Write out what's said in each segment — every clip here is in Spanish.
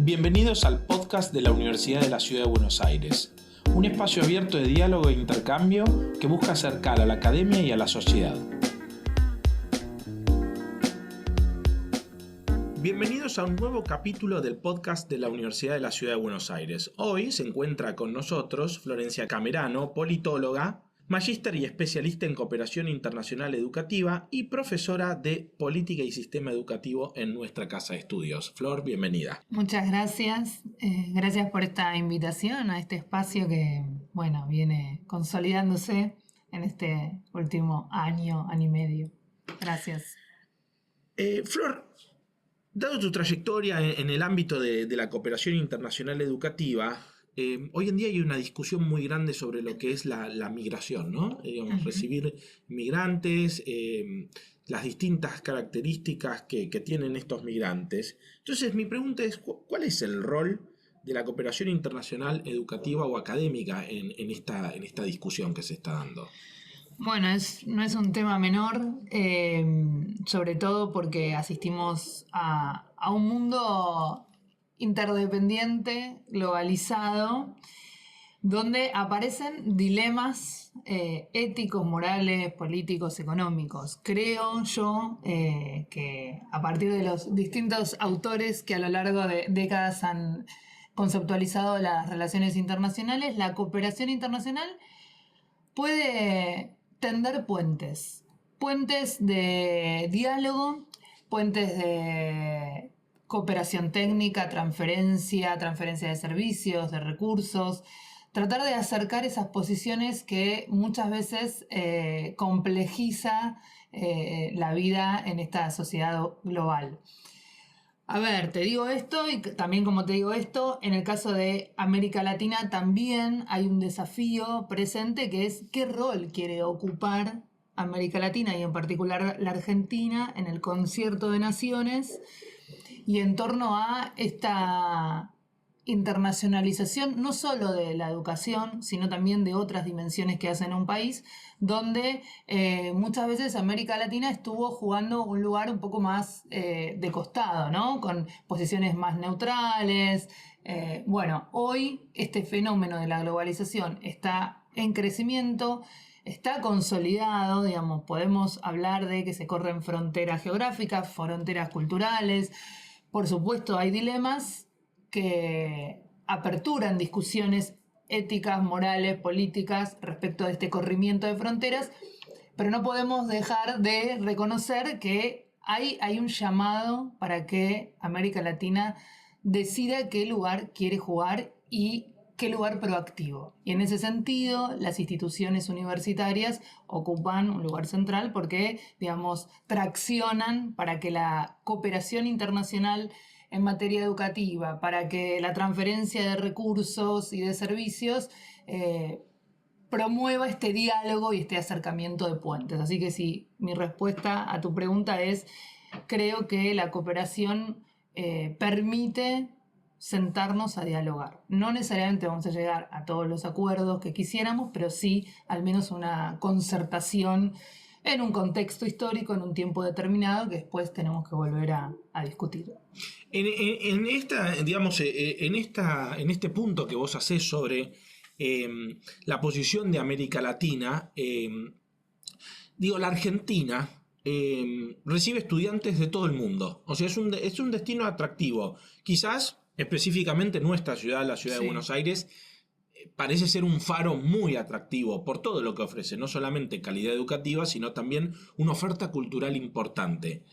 Bienvenidos al podcast de la Universidad de la Ciudad de Buenos Aires, un espacio abierto de diálogo e intercambio que busca acercar a la academia y a la sociedad. Bienvenidos a un nuevo capítulo del podcast de la Universidad de la Ciudad de Buenos Aires. Hoy se encuentra con nosotros Florencia Camerano, politóloga, magíster y especialista en cooperación internacional educativa y profesora de política y sistema educativo en nuestra casa de estudios. Flor, bienvenida. Muchas gracias. Gracias por esta invitación a este espacio que, viene consolidándose en este último año y medio. Gracias. Flor, dado tu trayectoria en el ámbito de la cooperación internacional educativa, hoy en día hay una discusión muy grande sobre lo que es la migración, ¿no? Recibir migrantes, las distintas características que tienen estos migrantes. Entonces, mi pregunta es, ¿cuál es el rol de la cooperación internacional educativa o académica en esta discusión que se está dando? Bueno, no es un tema menor, sobre todo porque asistimos a un mundo interdependiente, globalizado, donde aparecen dilemas éticos, morales, políticos, económicos. Creo yo que a partir de los distintos autores que a lo largo de décadas han conceptualizado las relaciones internacionales, la cooperación internacional puede tender puentes de diálogo, puentes de cooperación técnica, transferencia de servicios, de recursos, tratar de acercar esas posiciones que muchas veces complejiza la vida en esta sociedad global. A ver, te digo esto y también como te digo esto, en el caso de América Latina también hay un desafío presente que es qué rol quiere ocupar América Latina y en particular la Argentina en el concierto de naciones y en torno a esta internacionalización no solo de la educación, sino también de otras dimensiones que hacen un país, donde muchas veces América Latina estuvo jugando un lugar un poco más de costado, ¿no? Con posiciones más neutrales. Hoy este fenómeno de la globalización está en crecimiento, está consolidado, digamos, podemos hablar de que se corren fronteras geográficas, fronteras culturales. Por supuesto, hay dilemas que aperturan discusiones éticas, morales, políticas respecto de este corrimiento de fronteras, pero no podemos dejar de reconocer que hay un llamado para que América Latina decida qué lugar quiere jugar y qué lugar proactivo. Y en ese sentido, las instituciones universitarias ocupan un lugar central porque, digamos, traccionan para que la cooperación internacional en materia educativa, para que la transferencia de recursos y de servicios promueva este diálogo y este acercamiento de puentes. Así que sí, mi respuesta a tu pregunta es, creo que la cooperación permite sentarnos a dialogar. No necesariamente vamos a llegar a todos los acuerdos que quisiéramos, pero sí al menos una concertación en un contexto histórico, en un tiempo determinado, que después tenemos que volver a discutir. En este punto que vos hacés sobre la posición de América Latina, la Argentina recibe estudiantes de todo el mundo. O sea, es un destino atractivo. Quizás, específicamente nuestra ciudad, la ciudad de Buenos Aires, parece ser un faro muy atractivo por todo lo que ofrece, no solamente calidad educativa, sino también una oferta cultural importante.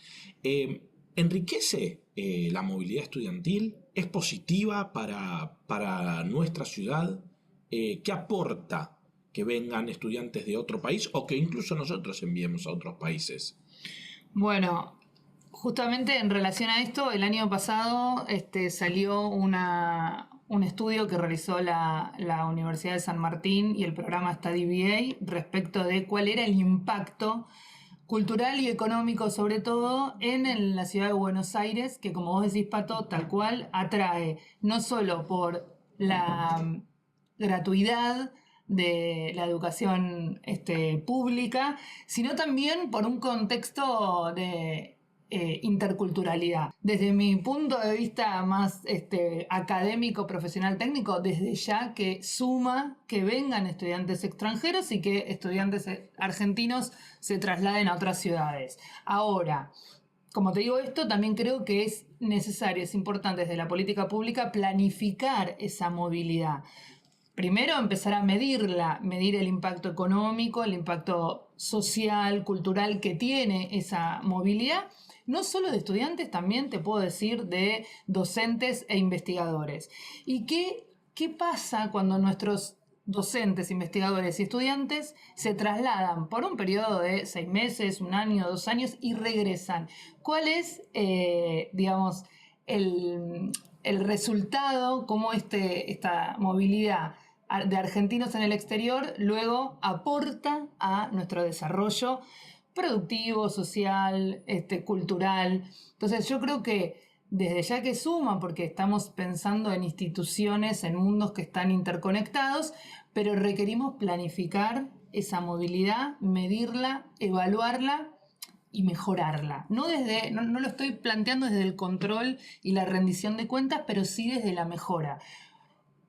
¿Enriquece la movilidad estudiantil? ¿Es positiva para nuestra ciudad? ¿Qué aporta que vengan estudiantes de otro país o que incluso nosotros enviemos a otros países? Bueno, justamente en relación a esto, el año pasado salió un estudio que realizó la Universidad de San Martín y el programa Study BA respecto de cuál era el impacto cultural y económico, sobre todo en la ciudad de Buenos Aires, que como vos decís, Pato, tal cual atrae, no solo por la gratuidad de la educación pública, sino también por un contexto de interculturalidad. Desde mi punto de vista más académico, profesional, técnico, desde ya que suma que vengan estudiantes extranjeros y que estudiantes argentinos se trasladen a otras ciudades. Ahora, como te digo esto, también creo que es necesario, es importante desde la política pública planificar esa movilidad. Primero empezar a medirla, medir el impacto económico, el impacto social, cultural que tiene esa movilidad, no solo de estudiantes, también te puedo decir de docentes e investigadores. ¿Y qué pasa cuando nuestros docentes, investigadores y estudiantes se trasladan por un periodo de 6 meses, 1 año, 2 años y regresan? ¿Cuál es, digamos, el resultado, cómo esta movilidad de argentinos en el exterior luego aporta a nuestro desarrollo productivo, social, cultural? Entonces yo creo que desde ya que suma, porque estamos pensando en instituciones, en mundos que están interconectados, pero requerimos planificar esa movilidad, medirla, evaluarla y mejorarla. No lo estoy planteando desde el control y la rendición de cuentas, pero sí desde la mejora.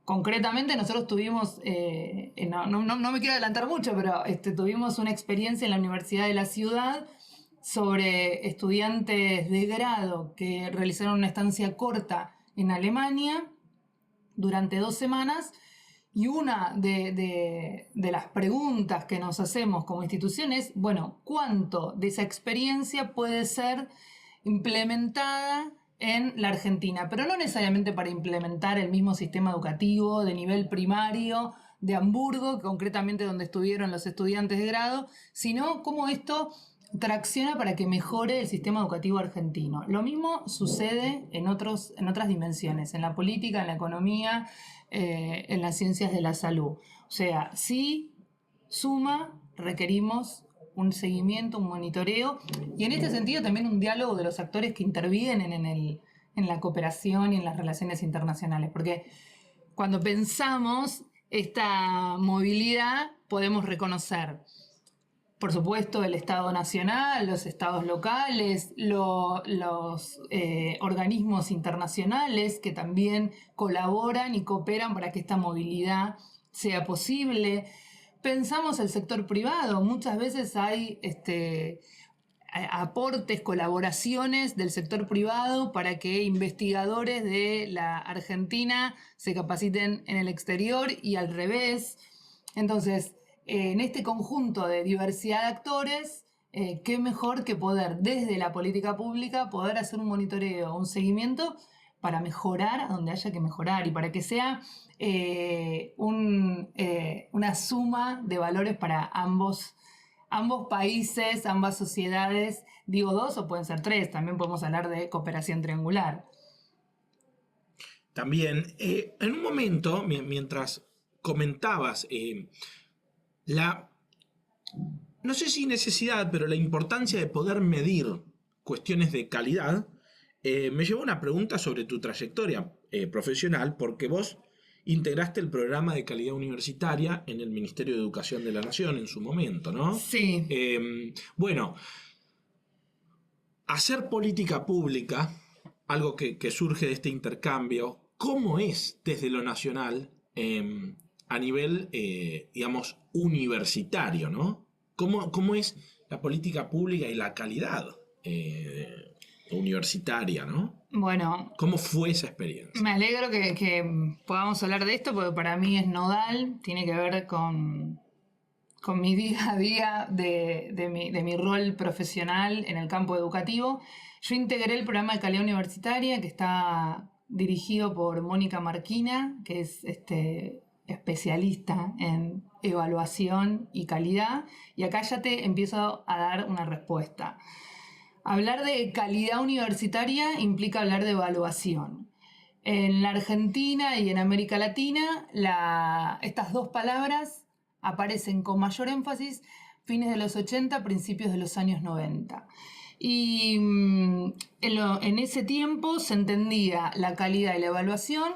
Concretamente nosotros tuvimos, no me quiero adelantar mucho, pero tuvimos una experiencia en la Universidad de la Ciudad sobre estudiantes de grado que realizaron una estancia corta en Alemania durante 2 semanas, y una de las preguntas que nos hacemos como institución es, bueno, ¿cuánto de esa experiencia puede ser implementada en la Argentina? Pero no necesariamente para implementar el mismo sistema educativo de nivel primario de Hamburgo, concretamente donde estuvieron los estudiantes de grado, sino cómo esto tracciona para que mejore el sistema educativo argentino. Lo mismo sucede en otras dimensiones, en la política, en la economía, en las ciencias de la salud. O sea, sí suma, requerimos un seguimiento, un monitoreo, y en este sentido también un diálogo de los actores que intervienen en la cooperación y en las relaciones internacionales, porque cuando pensamos esta movilidad podemos reconocer, por supuesto, el Estado nacional, los estados locales, los organismos internacionales que también colaboran y cooperan para que esta movilidad sea posible. Pensamos el sector privado, muchas veces hay aportes, colaboraciones del sector privado para que investigadores de la Argentina se capaciten en el exterior y al revés. Entonces, en este conjunto de diversidad de actores, qué mejor que poder, desde la política pública, poder hacer un monitoreo, un seguimiento para mejorar a donde haya que mejorar y para que sea una suma de valores para ambos países, ambas sociedades. Digo 2 o pueden ser 3, también podemos hablar de cooperación triangular. También, en un momento, mientras comentabas no sé si necesidad, pero la importancia de poder medir cuestiones de calidad, me llevó a una pregunta sobre tu trayectoria profesional, porque vos integraste el programa de calidad universitaria en el Ministerio de Educación de la Nación en su momento, ¿no? Sí. Bueno, hacer política pública, algo que surge de este intercambio, ¿cómo es desde lo nacional a nivel, digamos, universitario, ¿no? ¿Cómo es la política pública y la calidad universitaria, ¿no? Bueno, ¿Cómo fue esa experiencia? me alegro que podamos hablar de esto, porque para mí es nodal, tiene que ver con mi día a día de mi rol profesional en el campo educativo. Yo integré el programa de calidad universitaria que está dirigido por Mónica Marquina, que es especialista en evaluación y calidad, y acá ya te empiezo a dar una respuesta. Hablar de calidad universitaria implica hablar de evaluación. En la Argentina y en América Latina, estas 2 palabras aparecen con mayor énfasis fines de los 80, principios de los años 90. Y en ese tiempo se entendía la calidad y la evaluación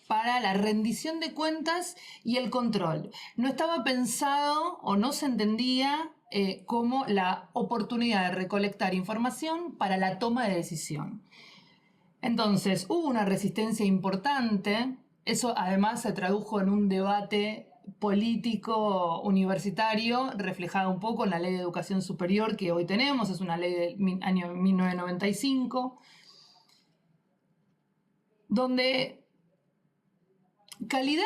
para la rendición de cuentas y el control. No estaba pensado o no se entendía como la oportunidad de recolectar información para la toma de decisión. Entonces, hubo una resistencia importante. Eso además se tradujo en un debate político universitario, reflejado un poco en la Ley de Educación Superior que hoy tenemos. Es una ley del año 1995, donde calidad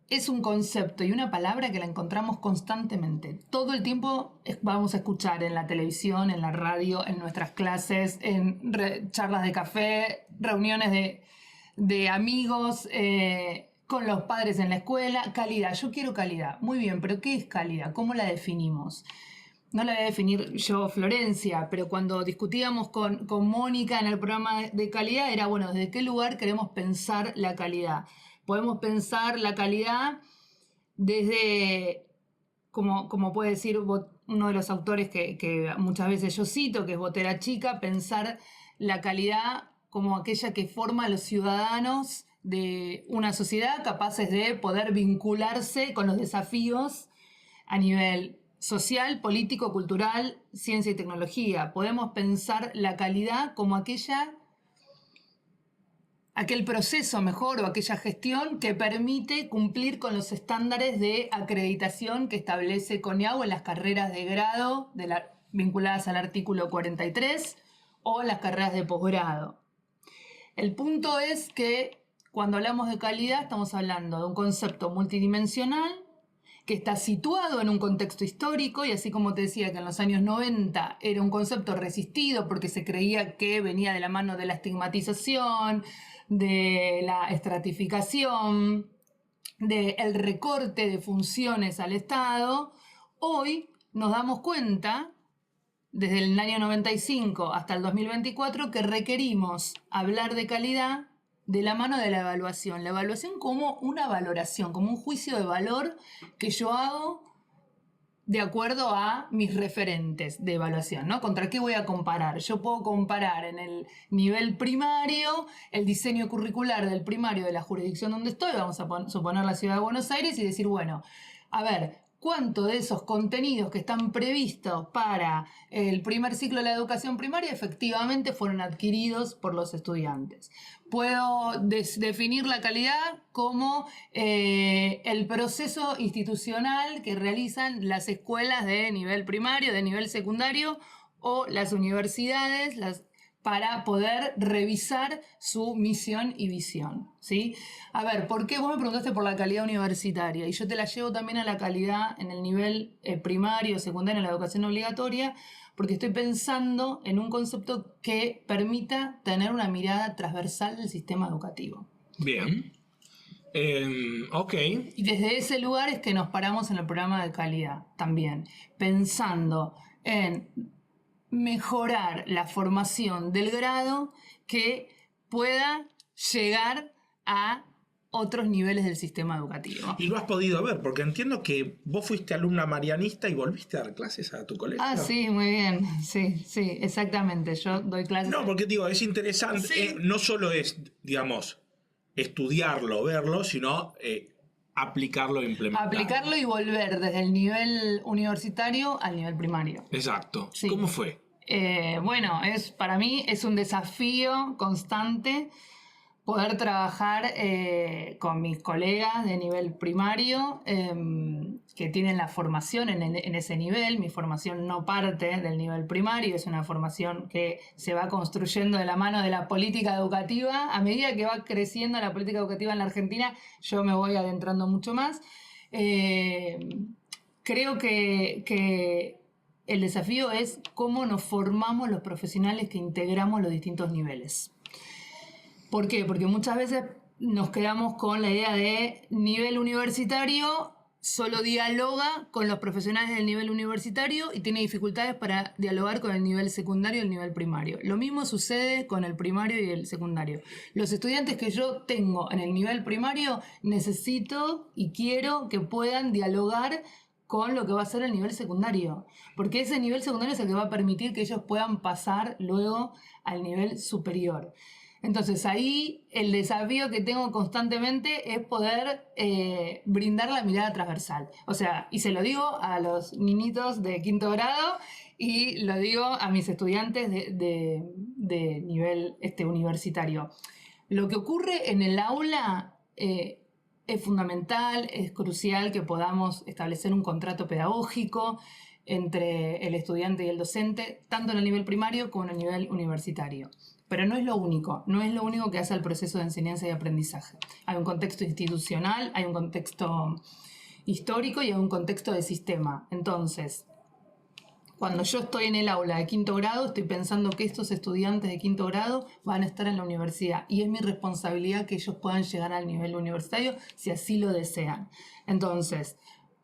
es un concepto y una palabra que la encontramos constantemente. Todo el tiempo vamos a escuchar en la televisión, en la radio, en nuestras clases, en charlas de café, reuniones de amigos, con los padres en la escuela. Calidad, yo quiero calidad. Muy bien, pero ¿qué es calidad? ¿Cómo la definimos? No la voy a definir yo, Florencia, pero cuando discutíamos con Mónica en el programa de calidad era, bueno, ¿desde qué lugar queremos pensar la calidad? Podemos pensar la calidad desde, como puede decir uno de los autores que muchas veces yo cito, que es Botera Chica, pensar la calidad como aquella que forma a los ciudadanos de una sociedad capaces de poder vincularse con los desafíos a nivel social, político, cultural, ciencia y tecnología. Podemos pensar la calidad como aquel proceso mejor o aquella gestión que permite cumplir con los estándares de acreditación que establece CONIAU en las carreras de grado vinculadas al artículo 43 o las carreras de posgrado. El punto es que cuando hablamos de calidad estamos hablando de un concepto multidimensional que está situado en un contexto histórico, y así como te decía que en los años 90 era un concepto resistido porque se creía que venía de la mano de la estigmatización, de la estratificación, del recorte de funciones al Estado, hoy nos damos cuenta, desde el año 95 hasta el 2024, que requerimos hablar de calidad de la mano de la evaluación. La evaluación como una valoración, como un juicio de valor que yo hago de acuerdo a mis referentes de evaluación, ¿no? ¿Contra qué voy a comparar? Yo puedo comparar en el nivel primario el diseño curricular del primario de la jurisdicción donde estoy, vamos a suponer la Ciudad de Buenos Aires, y decir, bueno, a ver, ¿cuánto de esos contenidos que están previstos para el primer ciclo de la educación primaria efectivamente fueron adquiridos por los estudiantes? Puedo definir la calidad como el proceso institucional que realizan las escuelas de nivel primario, de nivel secundario o las universidades, para poder revisar su misión y visión, ¿sí? A ver, ¿por qué vos me preguntaste por la calidad universitaria? Y yo te la llevo también a la calidad en el nivel primario, secundario, en la educación obligatoria, porque estoy pensando en un concepto que permita tener una mirada transversal del sistema educativo. Bien. Ok. Y desde ese lugar es que nos paramos en el programa de calidad también, pensando en mejorar la formación del grado que pueda llegar a otros niveles del sistema educativo. Y lo has podido ver, porque entiendo que vos fuiste alumna marianista y volviste a dar clases a tu colegio. Ah, sí, muy bien. Sí, exactamente. Yo doy clases. No, porque digo, es interesante. Sí. No solo es, digamos, estudiarlo, verlo, sino aplicarlo e implementarlo. Aplicarlo y volver desde el nivel universitario al nivel primario. Exacto. Sí. ¿Cómo fue? Bueno, para mí es un desafío constante poder trabajar con mis colegas de nivel primario que tienen la formación en ese nivel. Mi formación no parte del nivel primario, es una formación que se va construyendo de la mano de la política educativa. A medida que va creciendo la política educativa en la Argentina, yo me voy adentrando mucho más. Creo que el desafío es cómo nos formamos los profesionales que integramos los distintos niveles. ¿Por qué? Porque muchas veces nos quedamos con la idea de nivel universitario, solo dialoga con los profesionales del nivel universitario y tiene dificultades para dialogar con el nivel secundario y el nivel primario. Lo mismo sucede con el primario y el secundario. Los estudiantes que yo tengo en el nivel primario necesito y quiero que puedan dialogar con lo que va a ser el nivel secundario, porque ese nivel secundario es el que va a permitir que ellos puedan pasar luego al nivel superior. Entonces ahí el desafío que tengo constantemente es poder brindar la mirada transversal. O sea, y se lo digo a los niñitos de quinto grado y lo digo a mis estudiantes de nivel universitario. Lo que ocurre en el aula es fundamental, es crucial que podamos establecer un contrato pedagógico entre el estudiante y el docente, tanto en el nivel primario como en el nivel universitario. Pero no es lo único, no es lo único que hace el proceso de enseñanza y aprendizaje. Hay un contexto institucional, hay un contexto histórico y hay un contexto de sistema. Entonces, cuando yo estoy en el aula de quinto grado, estoy pensando que estos estudiantes de quinto grado van a estar en la universidad y es mi responsabilidad que ellos puedan llegar al nivel universitario si así lo desean. Entonces,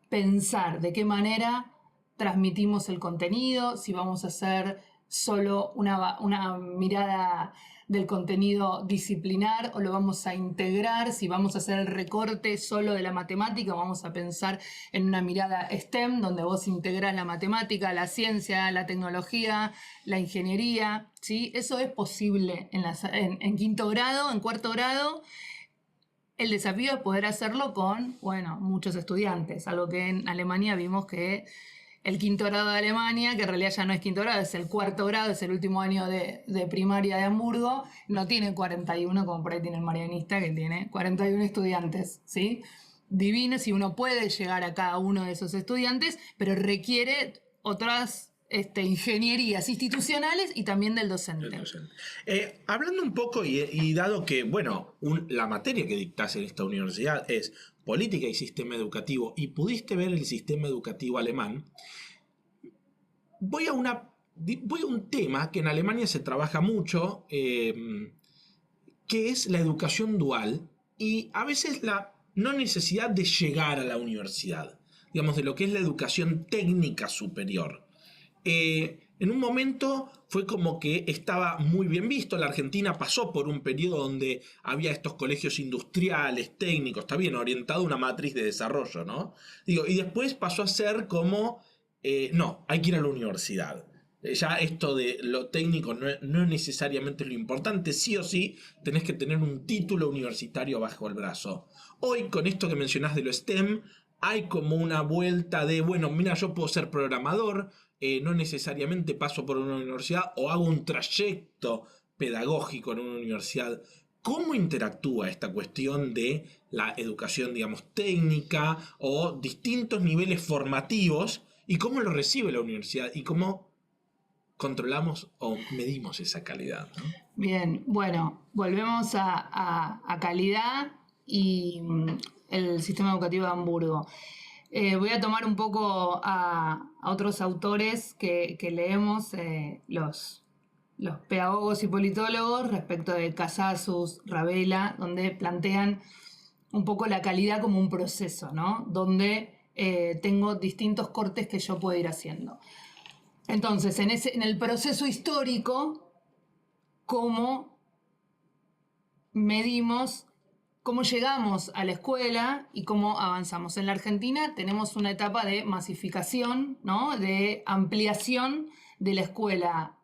pensar de qué manera transmitimos el contenido, si vamos a hacer solo una mirada del contenido disciplinar o lo vamos a integrar, si vamos a hacer el recorte solo de la matemática, vamos a pensar en una mirada STEM, donde vos integrás la matemática, la ciencia, la tecnología, la ingeniería, ¿sí? Eso es posible en quinto grado, en cuarto grado. El desafío es poder hacerlo con, bueno, muchos estudiantes, algo que en Alemania vimos que el quinto grado de Alemania, que en realidad ya no es quinto grado, es el cuarto grado, es el último año de primaria de Hamburgo, no tiene 41 como por ahí tiene el marianista, que tiene 41 estudiantes, ¿sí? Divino si uno puede llegar a cada uno de esos estudiantes, pero requiere otras ingenierías institucionales y también del docente. Hablando un poco y dado que, bueno, la materia que dictás en esta universidad es política y sistema educativo, y pudiste ver el sistema educativo alemán, voy a un tema que en Alemania se trabaja mucho, que es la educación dual y a veces la no necesidad de llegar a la universidad, digamos, de lo que es la educación técnica superior. En un momento fue como que estaba muy bien visto. La Argentina pasó por un periodo donde había estos colegios industriales, técnicos, está bien, orientado a una matriz de desarrollo, ¿no? Digo, y después pasó a ser como, no, hay que ir a la universidad. Ya esto de lo técnico no es necesariamente lo importante, sí o sí tenés que tener un título universitario bajo el brazo. Hoy, con esto que mencionás de lo STEM, hay como una vuelta de, bueno, mira, yo puedo ser programador, no necesariamente paso por una universidad o hago un trayecto pedagógico en una universidad. ¿Cómo interactúa esta cuestión de la educación, digamos, técnica o distintos niveles formativos y cómo lo recibe la universidad y cómo controlamos o medimos esa calidad, ¿no? Bien, bueno, volvemos a calidad y el sistema educativo de Hamburgo. Voy a tomar un poco a otros autores que leemos, los pedagogos y politólogos, respecto de Casasus, Ravela, donde plantean un poco la calidad como un proceso, ¿no? Donde tengo distintos cortes que yo puedo ir haciendo. Entonces, en el proceso histórico, ¿cómo medimos, cómo llegamos a la escuela y cómo avanzamos? En la Argentina tenemos una etapa de masificación, ¿no? De ampliación de la escuela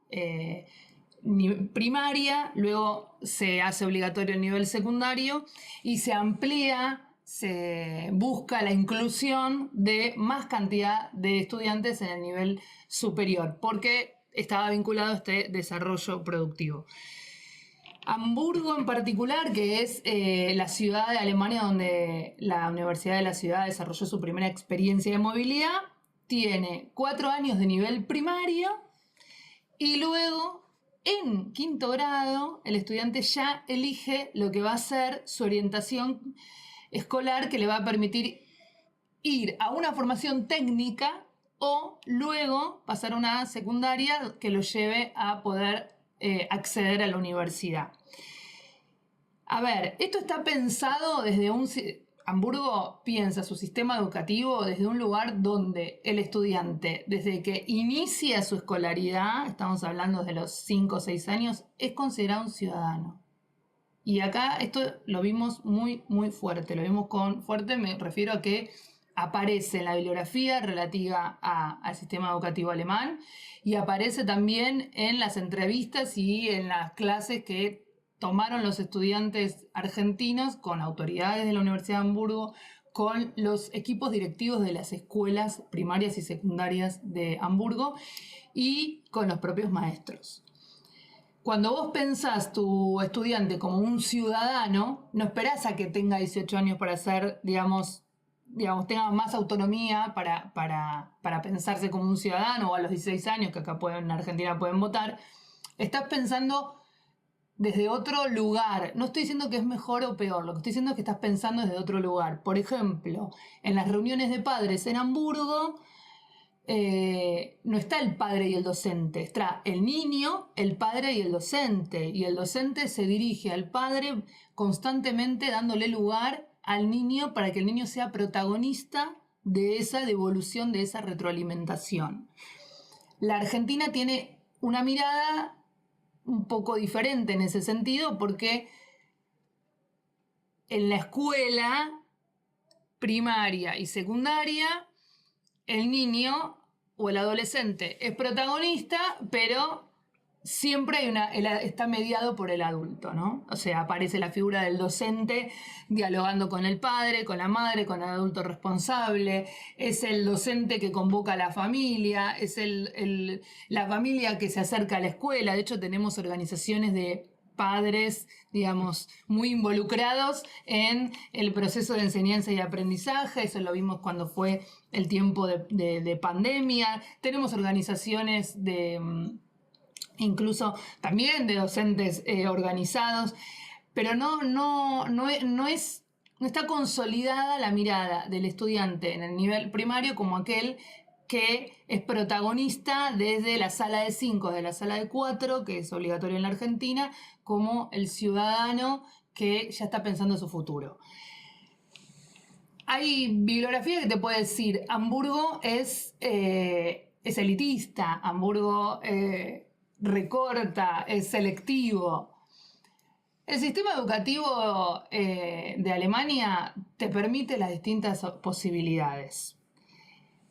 primaria, luego se hace obligatorio el nivel secundario y se amplía, se busca la inclusión de más cantidad de estudiantes en el nivel superior, porque estaba vinculado a este desarrollo productivo. Hamburgo en particular, que es la ciudad de Alemania donde la Universidad de la Ciudad desarrolló su primera experiencia de movilidad, tiene 4 años de nivel primario y luego en quinto grado el estudiante ya elige lo que va a ser su orientación escolar, que le va a permitir ir a una formación técnica o luego pasar a una secundaria que lo lleve a poder acceder a la universidad. A ver, esto está pensado desde un... Hamburgo piensa su sistema educativo desde un lugar donde el estudiante, desde que inicia su escolaridad, estamos hablando de los 5 o 6 años, es considerado un ciudadano. Y acá esto lo vimos muy, muy fuerte. Lo vimos con fuerte, me refiero a que aparece en la bibliografía relativa al sistema educativo alemán y aparece también en las entrevistas y en las clases que tomaron los estudiantes argentinos con autoridades de la Universidad de Hamburgo, con los equipos directivos de las escuelas primarias y secundarias de Hamburgo y con los propios maestros. Cuando vos pensás tu estudiante como un ciudadano, no esperás a que tenga 18 años para ser, digamos, tenga más autonomía para pensarse como un ciudadano, o a los 16 años, que acá en Argentina pueden votar. Estás pensando desde otro lugar. No estoy diciendo que es mejor o peor, lo que estoy diciendo es que estás pensando desde otro lugar. Por ejemplo, en las reuniones de padres en Hamburgo, no está el padre y el docente, está el niño, el padre y el docente. Y el docente se dirige al padre constantemente dándole lugar al niño para que el niño sea protagonista de esa devolución, de esa retroalimentación. La Argentina tiene una mirada un poco diferente en ese sentido, porque en la escuela primaria y secundaria el niño o el adolescente es protagonista, pero siempre está mediado por el adulto, ¿no? O sea, aparece la figura del docente dialogando con el padre, con la madre, con el adulto responsable. Es el docente que convoca a la familia, es la familia que se acerca a la escuela. De hecho, tenemos organizaciones de padres, digamos, muy involucrados en el proceso de enseñanza y aprendizaje. Eso lo vimos cuando fue el tiempo de pandemia. Tenemos organizaciones incluso también de docentes organizados, pero no está consolidada la mirada del estudiante en el nivel primario como aquel que es protagonista desde la sala de 5, de la sala de 4, que es obligatorio en la Argentina, como el ciudadano que ya está pensando en su futuro. Hay bibliografía que te puede decir, Hamburgo es elitista, Hamburgo recorta, es selectivo. El sistema educativo de Alemania te permite las distintas posibilidades,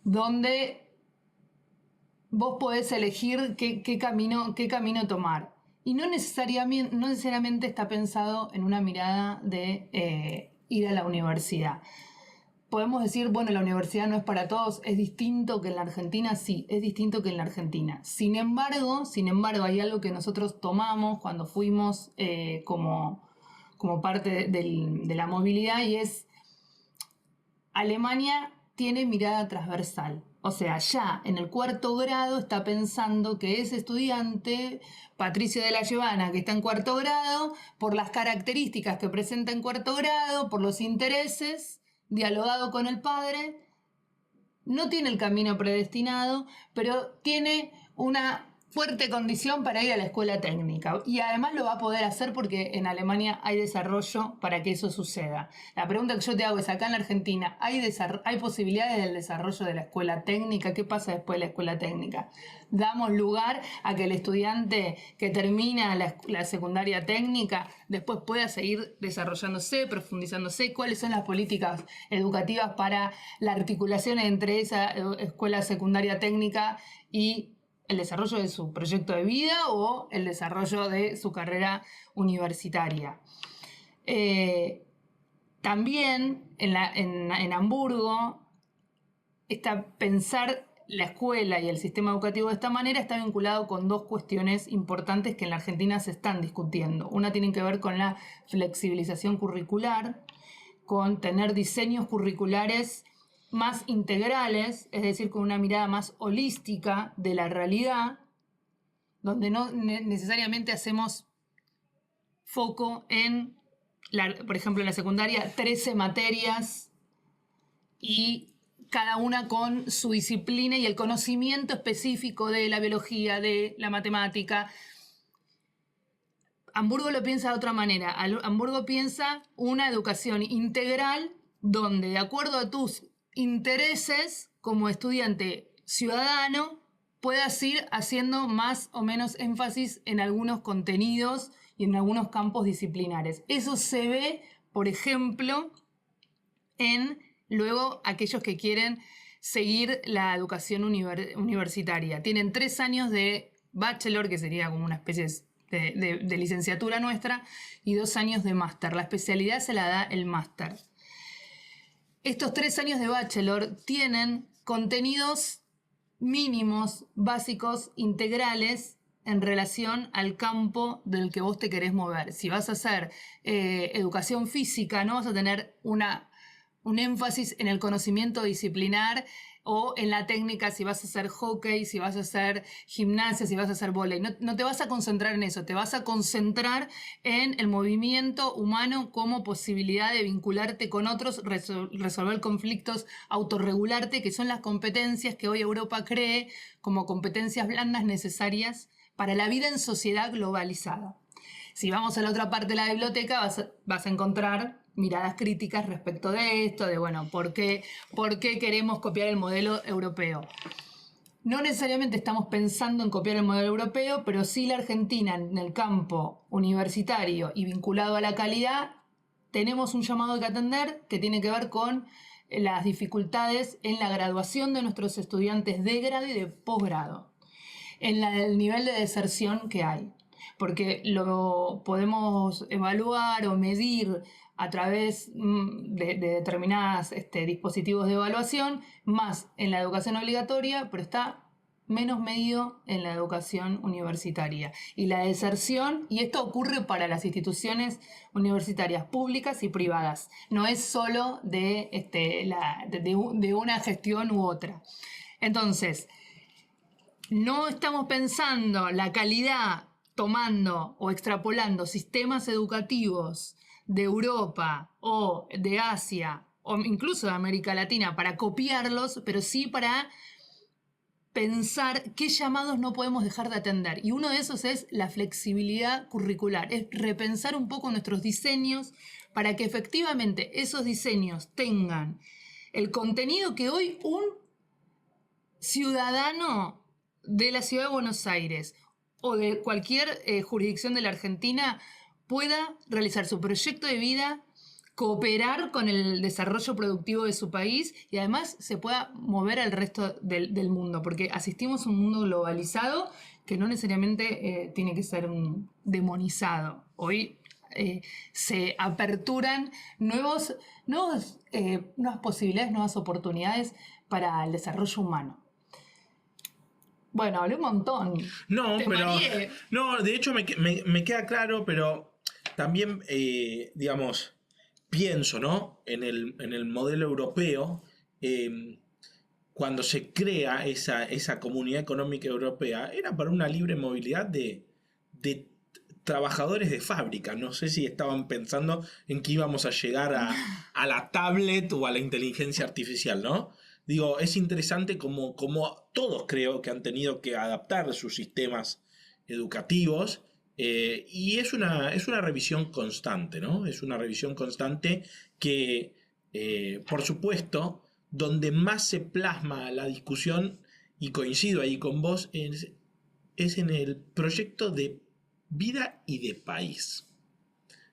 donde vos podés elegir qué camino tomar. Y no necesariamente está pensado en una mirada de ir a la universidad. Podemos decir, bueno, la universidad no es para todos, es distinto que en la Argentina, sí, es distinto que en la Argentina. Sin embargo, hay algo que nosotros tomamos cuando fuimos como parte de la movilidad, y es Alemania tiene mirada transversal. O sea, ya en el 4º grado está pensando que ese estudiante, Patricio de la Llevana, que está en 4º grado, por las características que presenta en 4º grado, por los intereses, dialogado con el padre, no tiene el camino predestinado, pero tiene una fuerte condición para ir a la escuela técnica, y además lo va a poder hacer porque en Alemania hay desarrollo para que eso suceda. La pregunta que yo te hago es, acá en la Argentina, ¿hay posibilidades del desarrollo de la escuela técnica? ¿Qué pasa después de la escuela técnica? ¿Damos lugar a que el estudiante que termina la secundaria técnica después pueda seguir desarrollándose, profundizándose? ¿Cuáles son las políticas educativas para la articulación entre esa escuela secundaria técnica y el desarrollo de su proyecto de vida o el desarrollo de su carrera universitaria? También en Hamburgo, pensar la escuela y el sistema educativo de esta manera está vinculado con dos cuestiones importantes que en la Argentina se están discutiendo. Una tiene que ver con la flexibilización curricular, con tener diseños curriculares más integrales, es decir, con una mirada más holística de la realidad, donde no necesariamente hacemos foco en, por ejemplo, en la secundaria, 13 materias y cada una con su disciplina y el conocimiento específico de la biología, de la matemática. Hamburgo lo piensa de otra manera. Hamburgo piensa una educación integral donde, de acuerdo a tus intereses como estudiante ciudadano, puedas ir haciendo más o menos énfasis en algunos contenidos y en algunos campos disciplinares. Eso se ve, por ejemplo, en luego aquellos que quieren seguir la educación universitaria. Tienen 3 años de bachelor, que sería como una especie de licenciatura nuestra y 2 años de máster. La especialidad se la da el máster. Estos 3 años de bachelor tienen contenidos mínimos, básicos, integrales en relación al campo del que vos te querés mover. Si vas a hacer educación física, no vas a tener un énfasis en el conocimiento disciplinar o en la técnica, si vas a hacer hockey, si vas a hacer gimnasia, si vas a hacer vóley. No te vas a concentrar en eso, te vas a concentrar en el movimiento humano como posibilidad de vincularte con otros, resolver conflictos, autorregularte, que son las competencias que hoy Europa cree como competencias blandas necesarias para la vida en sociedad globalizada. Si vamos a la otra parte de la biblioteca, vas a encontrar miradas críticas respecto de esto, de bueno, ¿por qué queremos copiar el modelo europeo? No necesariamente estamos pensando en copiar el modelo europeo, pero sí la Argentina en el campo universitario y vinculado a la calidad, tenemos un llamado que atender que tiene que ver con las dificultades en la graduación de nuestros estudiantes de grado y de posgrado, en el nivel de deserción que hay. Porque lo podemos evaluar o medir a través de determinados dispositivos de evaluación, más en la educación obligatoria, pero está menos medido en la educación universitaria. Y la deserción, y esto ocurre para las instituciones universitarias públicas y privadas, no es solo de una gestión u otra. Entonces, no estamos pensando la calidad tomando o extrapolando sistemas educativos de Europa o de Asia o incluso de América Latina para copiarlos, pero sí para pensar qué llamados no podemos dejar de atender. Y uno de esos es la flexibilidad curricular, es repensar un poco nuestros diseños para que efectivamente esos diseños tengan el contenido que hoy un ciudadano de la Ciudad de Buenos Aires o de cualquier jurisdicción de la Argentina pueda realizar su proyecto de vida, cooperar con el desarrollo productivo de su país y además se pueda mover al resto del mundo, porque asistimos a un mundo globalizado que no necesariamente tiene que ser demonizado. Hoy se aperturan nuevas posibilidades, nuevas oportunidades para el desarrollo humano. Bueno, hablé un montón. No, de hecho me queda claro, pero también, digamos, pienso, ¿no? En el modelo europeo, cuando se crea esa comunidad económica europea, era para una libre movilidad de trabajadores de fábrica. No sé si estaban pensando en que íbamos a llegar a la tablet o a la inteligencia artificial, ¿no? Digo, es interesante como todos creo que han tenido que adaptar sus sistemas educativos y es una revisión constante, ¿no? Es una revisión constante que, por supuesto, donde más se plasma la discusión, y coincido ahí con vos, es en el proyecto de vida y de país.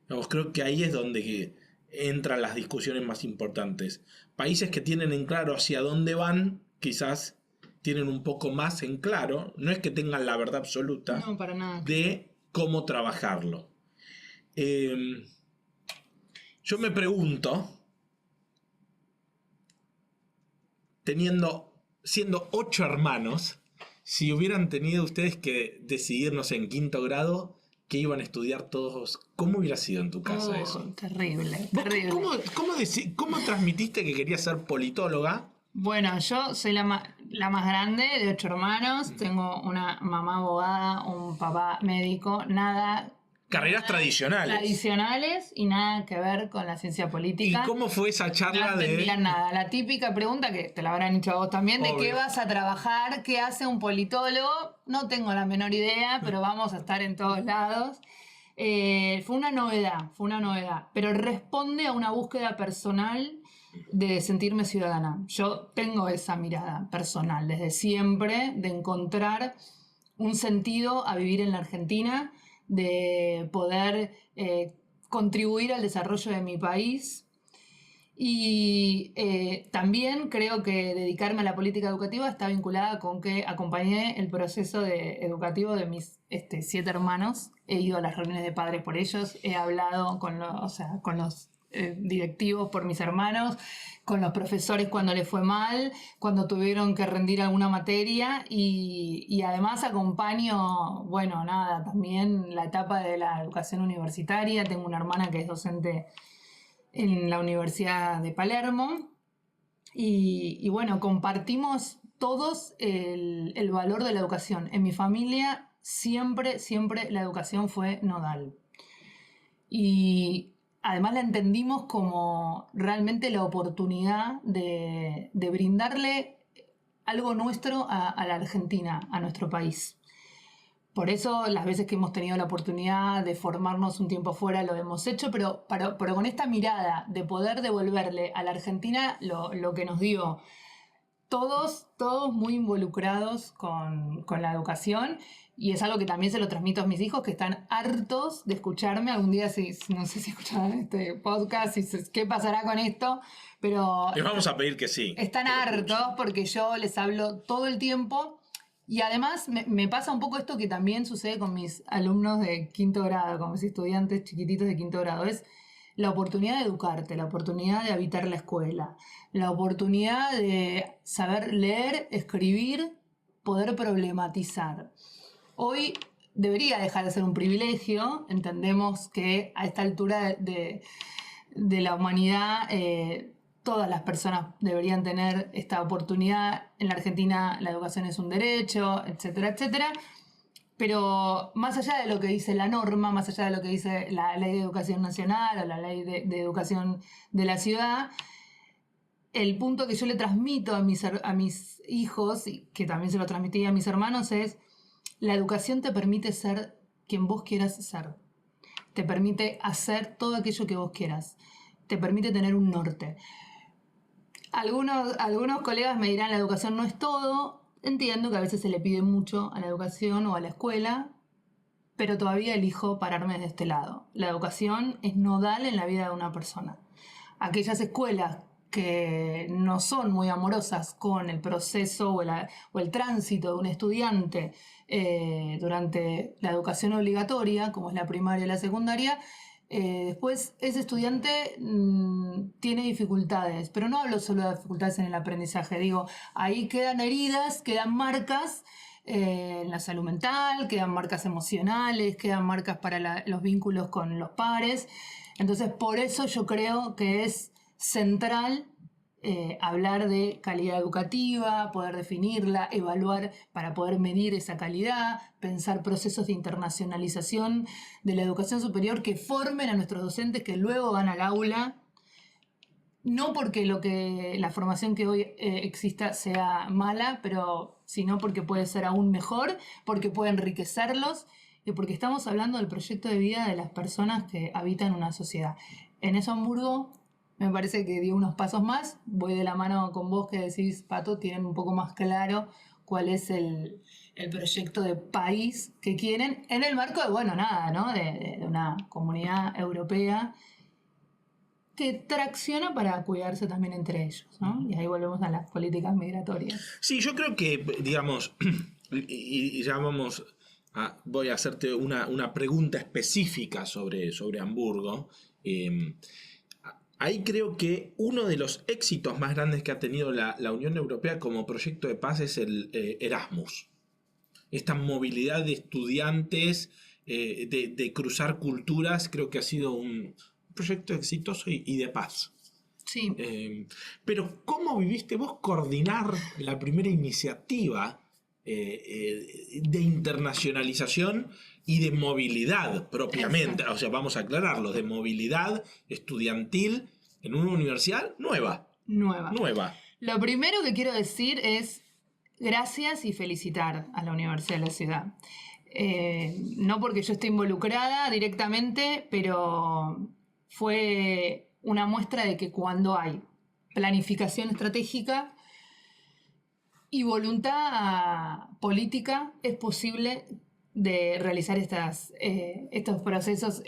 Digamos, creo que ahí es donde entran las discusiones más importantes. Países que tienen en claro hacia dónde van, quizás tienen un poco más en claro, no es que tengan la verdad absoluta, no, para nada, de cómo trabajarlo. Yo me pregunto, siendo 8 hermanos, si hubieran tenido ustedes que decidirnos en 5º grado que iban a estudiar todos, ¿cómo hubiera sido en tu casa eso? Terrible. ¿Cómo transmitiste que querías ser politóloga? Bueno, yo soy la más grande de 8 hermanos, tengo una mamá abogada, un papá médico, Carreras tradicionales y nada que ver con la ciencia política. ¿Y cómo fue esa charla no entendían nada. La típica pregunta, que te la habrán hecho a vos también, de qué vas a trabajar, qué hace un politólogo. No tengo la menor idea, pero vamos a estar en todos lados. Fue una novedad, pero responde a una búsqueda personal de sentirme ciudadana. Yo tengo esa mirada personal desde siempre, de encontrar un sentido a vivir en la Argentina, de poder contribuir al desarrollo de mi país Y también creo que dedicarme a la política educativa está vinculada con que acompañé el proceso educativo de mis 7 hermanos. He ido a las reuniones de padres por ellos, he hablado con los directivos por mis hermanos, con los profesores cuando les fue mal, cuando tuvieron que rendir alguna materia y además acompaño, bueno, nada, también la etapa de la educación universitaria. Tengo una hermana que es docente en la Universidad de Palermo y bueno, compartimos todos el valor de la educación. En mi familia siempre la educación fue nodal. Y además la entendimos como realmente la oportunidad de brindarle algo nuestro a la Argentina, a nuestro país. Por eso las veces que hemos tenido la oportunidad de formarnos un tiempo fuera lo hemos hecho, pero con esta mirada de poder devolverle a la Argentina lo que nos dio. Todos muy involucrados con la educación, y es algo que también se lo transmito a mis hijos, que están hartos de escucharme. Algún día, no sé si escucharán este podcast, qué pasará con esto, pero Les vamos a pedir que sí. están hartos porque yo les hablo todo el tiempo. Y además me pasa un poco esto que también sucede con mis alumnos de 5º grado, con mis estudiantes chiquititos de 5º grado. Es la oportunidad de educarte, la oportunidad de habitar la escuela, la oportunidad de saber leer, escribir, poder problematizar. Hoy debería dejar de ser un privilegio. Entendemos que a esta altura de la humanidad todas las personas deberían tener esta oportunidad. En la Argentina la educación es un derecho, etcétera, etcétera. Pero más allá de lo que dice la norma, más allá de lo que dice la Ley de Educación Nacional o la Ley de Educación de la Ciudad, el punto que yo le transmito a mis hijos, y que también se lo transmití a mis hermanos, es: la educación te permite ser quien vos quieras ser. Te permite hacer todo aquello que vos quieras. Te permite tener un norte. Algunos colegas me dirán: la educación no es todo. Entiendo que a veces se le pide mucho a la educación o a la escuela, pero todavía elijo pararme de este lado. La educación es nodal en la vida de una persona. Aquellas escuelas que no son muy amorosas con el proceso o el tránsito de un estudiante durante la educación obligatoria, como es la primaria y la secundaria, después ese estudiante tiene dificultades, pero no hablo solo de dificultades en el aprendizaje. Digo, ahí quedan heridas, quedan marcas en la salud mental, quedan marcas emocionales, quedan marcas para los vínculos con los pares. Entonces, por eso yo creo que es central hablar de calidad educativa, poder definirla, evaluar para poder medir esa calidad, pensar procesos de internacionalización de la educación superior que formen a nuestros docentes que luego van al aula. No porque la formación que hoy exista sea mala, pero sino porque puede ser aún mejor, porque puede enriquecerlos y porque estamos hablando del proyecto de vida de las personas que habitan una sociedad. En eso Hamburgo me parece que dio unos pasos más. Voy de la mano con vos que decís, Pato, tienen un poco más claro cuál es el proyecto de país que quieren en el marco de, bueno, nada, ¿no? De una comunidad europea que tracciona para cuidarse también entre ellos, ¿no? Y ahí volvemos a las políticas migratorias. Sí, yo creo que, digamos, y ya voy a hacerte una pregunta específica sobre Hamburgo. Ahí creo que uno de los éxitos más grandes que ha tenido la Unión Europea como proyecto de paz es el Erasmus. Esta movilidad de estudiantes, de cruzar culturas, creo que ha sido un proyecto exitoso y de paz. Sí. Pero ¿cómo viviste vos coordinar la primera iniciativa de internacionalización y de movilidad propiamente? Exacto. O sea, vamos a aclararlo, de movilidad estudiantil en una universidad nueva. Lo primero que quiero decir es gracias y felicitar a la Universidad de la Ciudad. No porque yo esté involucrada directamente, pero fue una muestra de que cuando hay planificación estratégica y voluntad política es posible de realizar estos procesos,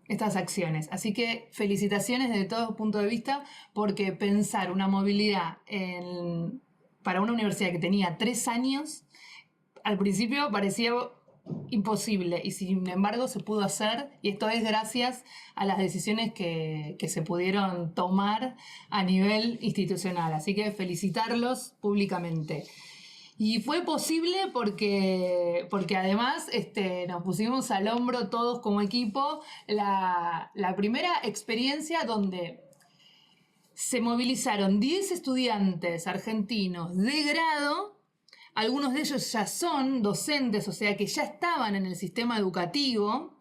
estas acciones. Así que felicitaciones desde todo punto de vista, porque pensar una movilidad para una universidad que tenía 3 años, al principio parecía imposible y sin embargo se pudo hacer, y esto es gracias a las decisiones que se pudieron tomar a nivel institucional. Así que felicitarlos públicamente. Y fue posible porque además nos pusimos al hombro todos como equipo la primera experiencia donde se movilizaron 10 estudiantes argentinos de grado. Algunos de ellos ya son docentes, o sea que ya estaban en el sistema educativo.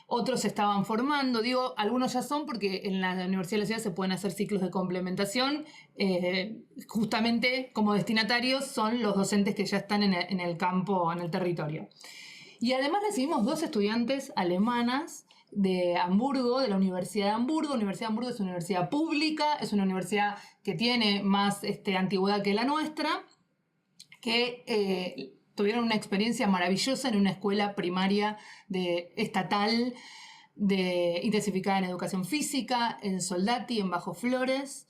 Otros se estaban formando, digo, algunos ya son porque en la Universidad de la Ciudad se pueden hacer ciclos de complementación. Justamente como destinatarios son los docentes que ya están en el campo, en el territorio. Y además recibimos 2 estudiantes alemanas de Hamburgo, de la Universidad de Hamburgo. La Universidad de Hamburgo es una universidad pública, es una universidad que tiene más antigüedad que la nuestra, que tuvieron una experiencia maravillosa en una escuela primaria estatal intensificada en educación física, en Soldati, en Bajo Flores.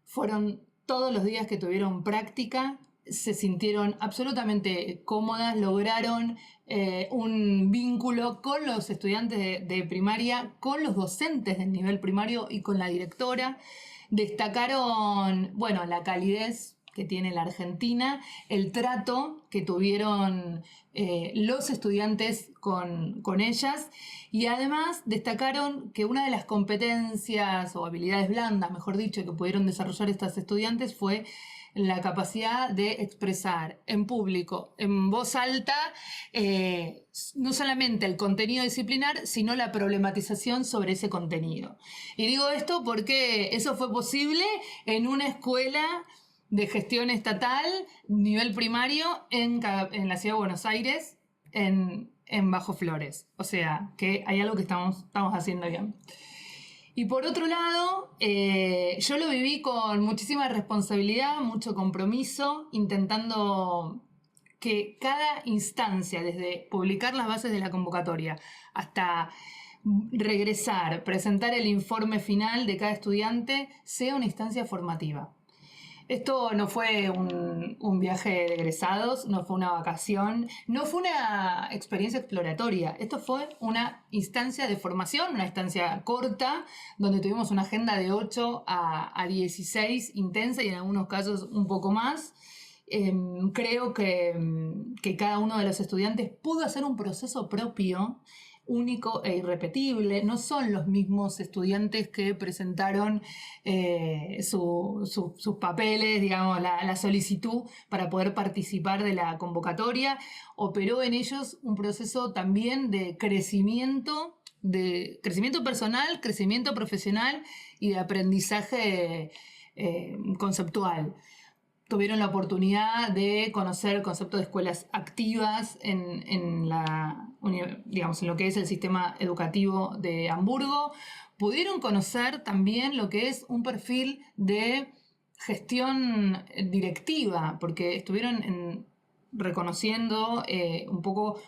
Fueron todos los días que tuvieron práctica, se sintieron absolutamente cómodas, lograron un vínculo con los estudiantes de primaria, con los docentes del nivel primario y con la directora. Destacaron, bueno, la calidez que tiene la Argentina, el trato que tuvieron los estudiantes con ellas, y además destacaron que una de las competencias o habilidades blandas, mejor dicho, que pudieron desarrollar estas estudiantes fue la capacidad de expresar en público, en voz alta, no solamente el contenido disciplinar, sino la problematización sobre ese contenido. Y digo esto porque eso fue posible en una escuela de gestión estatal, nivel primario, en la ciudad de Buenos Aires, en Bajo Flores. O sea, que hay algo que estamos haciendo bien. Y por otro lado, yo lo viví con muchísima responsabilidad, mucho compromiso, intentando que cada instancia, desde publicar las bases de la convocatoria hasta regresar, presentar el informe final de cada estudiante, sea una instancia formativa. Esto no fue un viaje de egresados, no fue una vacación, no fue una experiencia exploratoria. Esto fue una instancia de formación, una instancia corta, donde tuvimos una agenda de 8 a 16 intensa y en algunos casos un poco más. Creo que cada uno de los estudiantes pudo hacer un proceso propio, único e irrepetible. No son los mismos estudiantes que presentaron sus papeles, digamos, la solicitud para poder participar de la convocatoria. Operó en ellos un proceso también de crecimiento personal, crecimiento profesional y de aprendizaje conceptual. Tuvieron la oportunidad de conocer el concepto de escuelas activas en lo que es el sistema educativo de Hamburgo. Pudieron conocer también lo que es un perfil de gestión directiva, porque estuvieron reconociendo un poco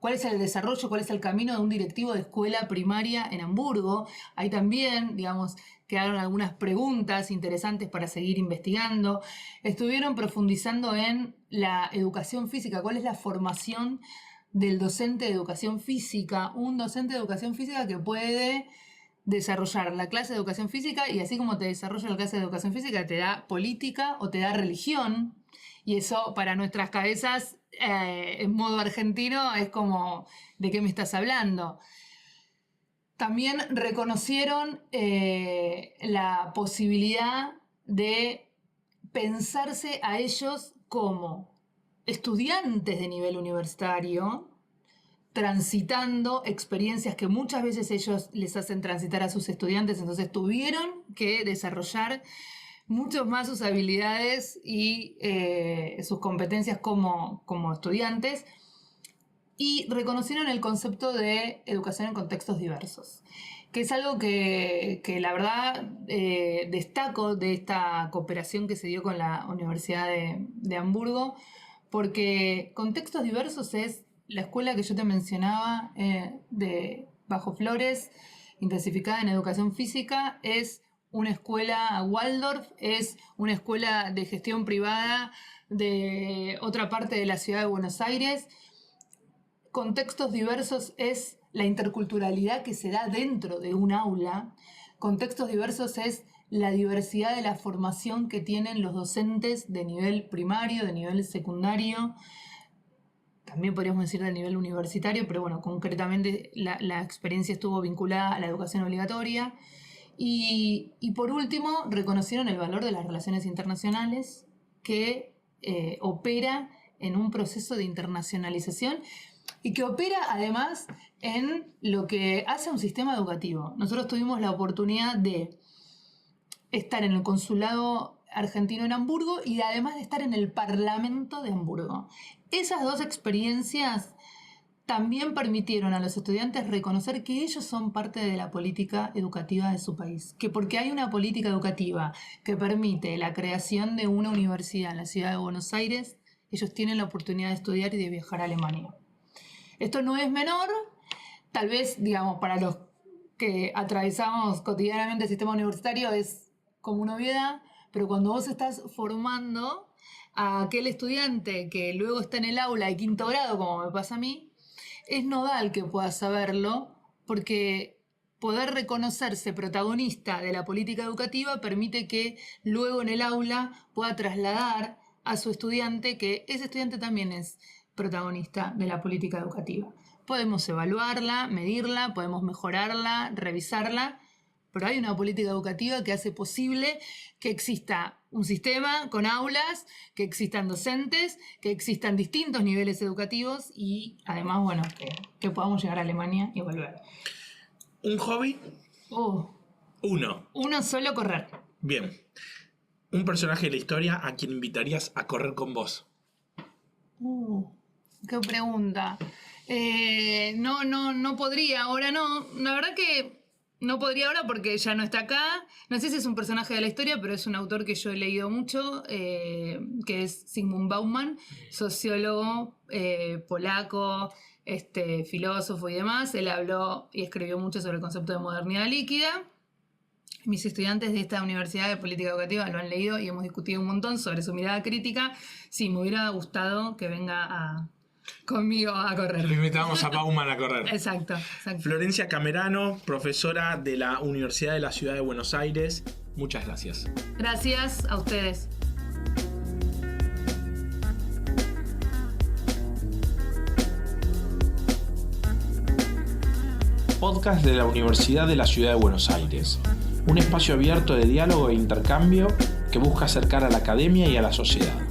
cuál es el desarrollo, cuál es el camino de un directivo de escuela primaria en Hamburgo. Ahí también, digamos, quedaron algunas preguntas interesantes para seguir investigando. Estuvieron profundizando en la educación física, cuál es la formación del docente de educación física, un docente de educación física que puede desarrollar la clase de educación física, y así como te desarrolla la clase de educación física, te da política o te da religión, y eso para nuestras cabezas en modo argentino es como, ¿de qué me estás hablando? También reconocieron la posibilidad de pensarse a ellos como estudiantes de nivel universitario, transitando experiencias que muchas veces ellos les hacen transitar a sus estudiantes, entonces tuvieron que desarrollar mucho más sus habilidades y sus competencias como estudiantes. Y reconocieron el concepto de educación en contextos diversos, que es algo que la verdad destaco de esta cooperación que se dio con la Universidad de Hamburgo, porque contextos diversos es la escuela que yo te mencionaba de Bajo Flores, intensificada en educación física, es una escuela Waldorf, es una escuela de gestión privada de otra parte de la ciudad de Buenos Aires. Contextos diversos es la interculturalidad que se da dentro de un aula. Contextos diversos es la diversidad de la formación que tienen los docentes de nivel primario, de nivel secundario, también podríamos decir del nivel universitario, pero bueno, concretamente la experiencia estuvo vinculada a la educación obligatoria. Y por último, reconocieron el valor de las relaciones internacionales que opera en un proceso de internacionalización y que opera además en lo que hace un sistema educativo. Nosotros tuvimos la oportunidad de estar en el consulado argentino en Hamburgo y además de estar en el Parlamento de Hamburgo. Esas dos experiencias también permitieron a los estudiantes reconocer que ellos son parte de la política educativa de su país. Que porque hay una política educativa que permite la creación de una universidad en la ciudad de Buenos Aires, ellos tienen la oportunidad de estudiar y de viajar a Alemania. Esto no es menor, tal vez, digamos, para los que atravesamos cotidianamente el sistema universitario es como una obviedad, pero cuando vos estás formando a aquel estudiante que luego está en el aula de quinto grado, como me pasa a mí, es nodal que pueda saberlo, porque poder reconocerse protagonista de la política educativa permite que luego en el aula pueda trasladar a su estudiante que ese estudiante también es protagonista de la política educativa. Podemos evaluarla, medirla, podemos mejorarla, revisarla, pero hay una política educativa que hace posible que exista un sistema con aulas, que existan docentes, que existan distintos niveles educativos y además, bueno, que podamos llegar a Alemania y volver. ¿Un hobby? Uno solo, correr. Bien. Un personaje de la historia a quien invitarías a correr con vos. Qué pregunta. No podría, ahora no. La verdad que no podría ahora porque ya no está acá. No sé si es un personaje de la historia, pero es un autor que yo he leído mucho, que es Zygmunt Bauman, sociólogo polaco, filósofo y demás. Él habló y escribió mucho sobre el concepto de modernidad líquida. Mis estudiantes de esta Universidad de Política Educativa lo han leído y hemos discutido un montón sobre su mirada crítica. Sí, me hubiera gustado que venga conmigo a correr. Lo invitamos a Bauman a correr. Exacto. Florencia Camerano, profesora de la Universidad de la Ciudad de Buenos Aires. Muchas gracias. Gracias a ustedes. Podcast de la Universidad de la Ciudad de Buenos Aires. Un espacio abierto de diálogo e intercambio que busca acercar a la academia y a la sociedad.